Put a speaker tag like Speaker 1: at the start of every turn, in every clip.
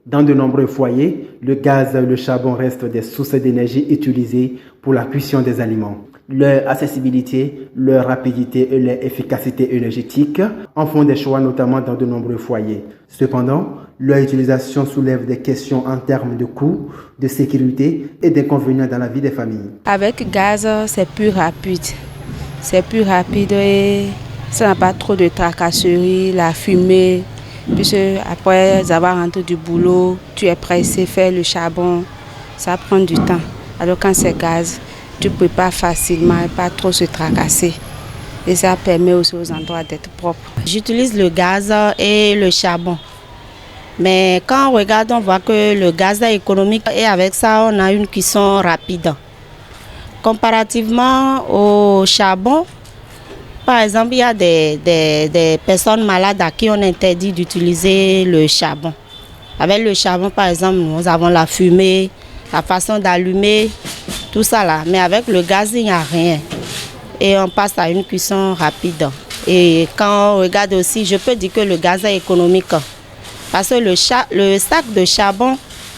Speaker 1: Dans de nombreux foyers, le gaz et le charbon restent des sources d'énergie utilisées pour la cuisson des aliments. Leur accessibilité, leur rapidité et leur efficacité énergétique en font des choix notamment dans de nombreux foyers. Cependant, leur utilisation soulève des questions en termes de coûts, de sécurité et d'inconvénients dans la vie des familles.
Speaker 2: Avec gaz, c'est plus rapide. C'est plus rapide et ça n'a pas trop de tracasseries, la fumée. Puisque après avoir rentré du boulot, tu es pressé, faire le charbon, ça prend du temps. Alors quand c'est gaz, tu prépares facilement et pas trop se tracasser. Et ça permet aussi aux endroits d'être propres.
Speaker 3: J'utilise le gaz et le charbon. Mais quand on regarde, on voit que le gaz est économique et avec ça, on a une cuisson rapide. Comparativement au charbon, par exemple, il y a des personnes malades à qui on interdit d'utiliser le charbon. Avec le charbon, par exemple, nous avons la fumée, la façon d'allumer, tout ça là. Mais avec le gaz, il n'y a rien. Et on passe à une cuisson rapide. Et quand on regarde aussi, je peux dire que le gaz est économique. Parce que le sac de charbon,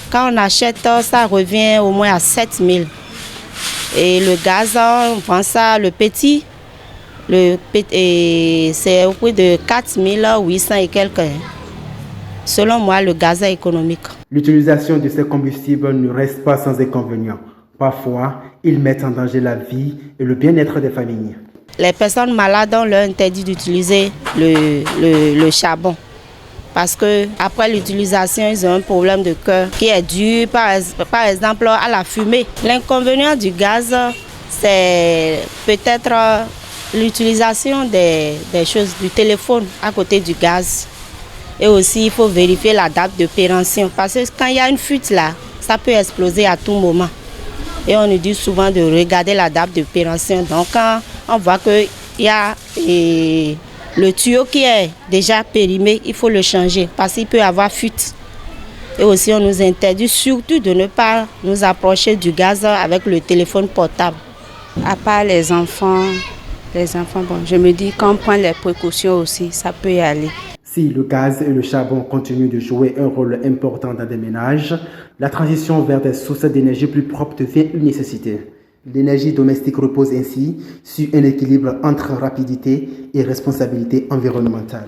Speaker 3: quand on achète, ça revient au moins à 7 000. Et le gaz, on prend ça, le petit, c'est au prix de 4 800 et quelques. Selon moi, le gaz est économique.
Speaker 1: L'utilisation de ces combustibles ne reste pas sans inconvénients. Parfois, ils mettent en danger la vie et le bien-être des familles.
Speaker 3: Les personnes malades, on leur interdit d'utiliser le charbon. Parce qu'après l'utilisation, ils ont un problème de cœur qui est dû par exemple à la fumée. L'inconvénient du gaz, c'est peut-être l'utilisation des choses du téléphone à côté du gaz. Et aussi, il faut vérifier la date de péremption. Parce que quand il y a une fuite là, ça peut exploser à tout moment. Et on nous dit souvent de regarder la date de péremption. Donc quand on voit qu'il y a le tuyau qui est déjà périmé, il faut le changer parce qu'il peut y avoir fuite. Et aussi, on nous interdit surtout de ne pas nous approcher du gaz avec le téléphone portable.
Speaker 2: À part les enfants, bon, je me dis qu'on prend les précautions aussi, ça peut y aller.
Speaker 1: Si le gaz et le charbon continuent de jouer un rôle important dans des ménages, la transition vers des sources d'énergie plus propres devient une nécessité. L'énergie domestique repose ainsi sur un équilibre entre rapidité et responsabilité environnementale.